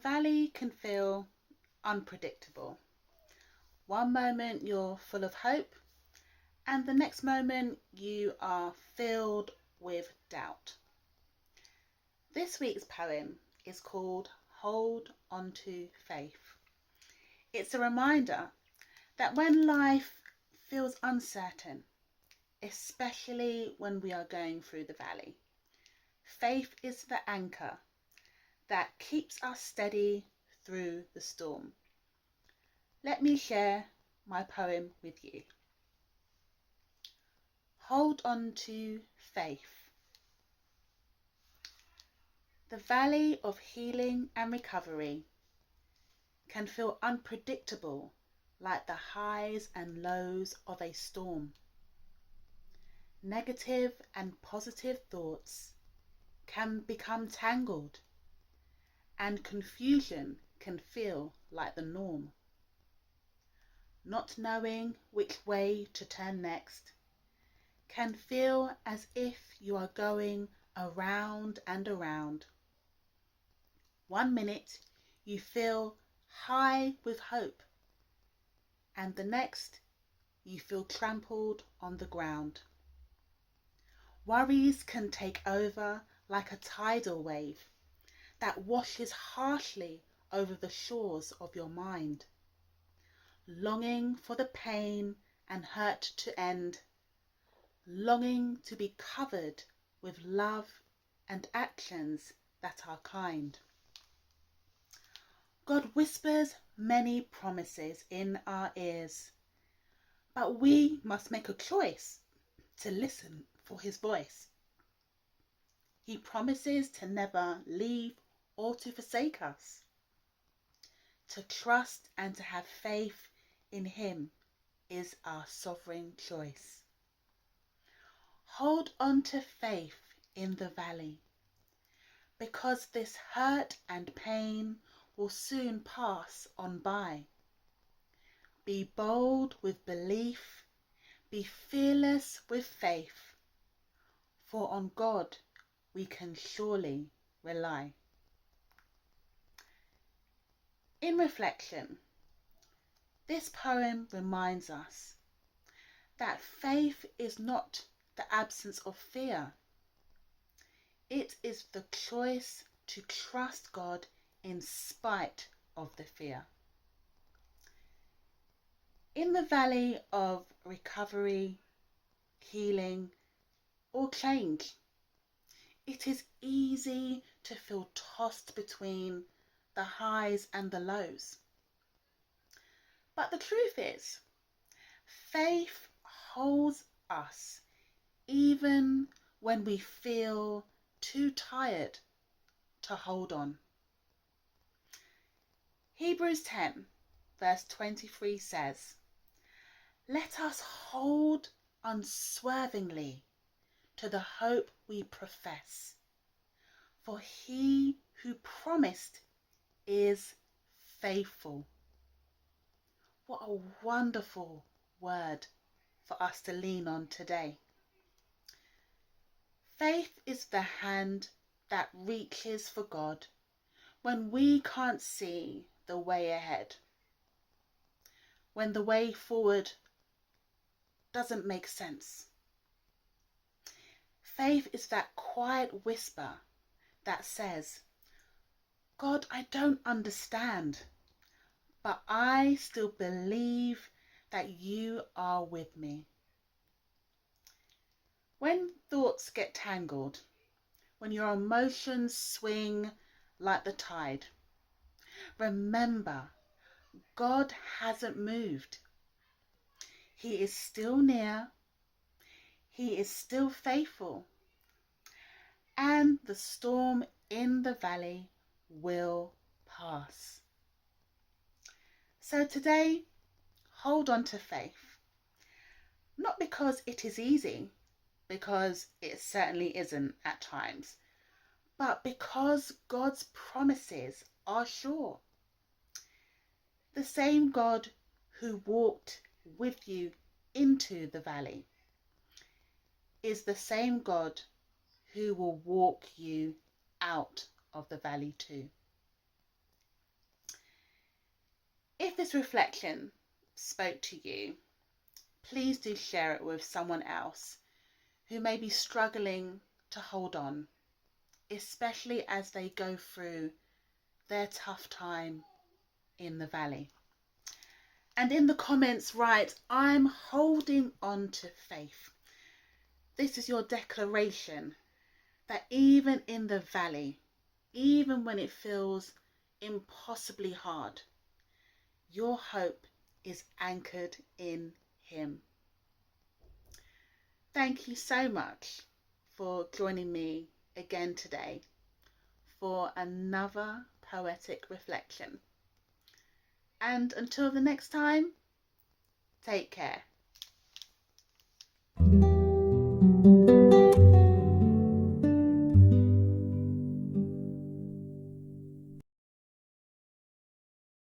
valley can feel unpredictable. One moment you're full of hope, and the next moment you are filled with doubt. This week's poem is called Hold Onto Faith. It's a reminder that when life feels uncertain, especially when we are going through the valley, faith is the anchor that keeps us steady through the storm. Let me share my poem with you. Hold on to faith. The valley of healing and recovery can feel unpredictable, like the highs and lows of a storm. Negative and positive thoughts can become tangled, and confusion can feel like the norm. Not knowing which way to turn next can feel as if you are going around and around. One minute you feel high with hope, and the next you feel trampled on the ground. Worries can take over like a tidal wave that washes harshly over the shores of your mind. Longing for the pain and hurt to end, longing to be covered with love and actions that are kind. God whispers many promises in our ears, but we must make a choice to listen for his voice. He promises to never leave or to forsake us. To trust and to have faith in him is our sovereign choice. Hold on to faith in the valley, because this hurt and pain will soon pass on by. Be bold with belief, be fearless with faith, for on God we can surely rely. In reflection, this poem reminds us that faith is not the absence of fear. It is the choice to trust God in spite of the fear. In the valley of recovery, healing, or change, it is easy to feel tossed between the highs and the lows. But the truth is, faith holds us even when we feel too tired to hold on. Hebrews 10 verse 23 says, "Let us hold unswervingly to the hope we profess, for he who promised is faithful." What a wonderful word for us to lean on today. Faith is the hand that reaches for God when we can't see the way ahead, when the way forward doesn't make sense. Faith is that quiet whisper that says, "God, I don't understand, but I still believe that you are with me." When thoughts get tangled, when your emotions swing like the tide, remember, God hasn't moved. He is still near. He is still faithful. And the storm in the valley will pass. So today, hold on to faith. Not because it is easy, because it certainly isn't at times, but because God's promises are sure. The same God who walked with you into the valley is the same God who will walk you out of the valley too. If this reflection spoke to you, please do share it with someone else who may be struggling to hold on, especially as they go through their tough time in the valley. And in the comments, write, I'm holding on to faith. This is your declaration that even in the valley, even when it feels impossibly hard, your hope is anchored in Him. Thank you so much for joining me again today for another poetic reflection. And until the next time, take care.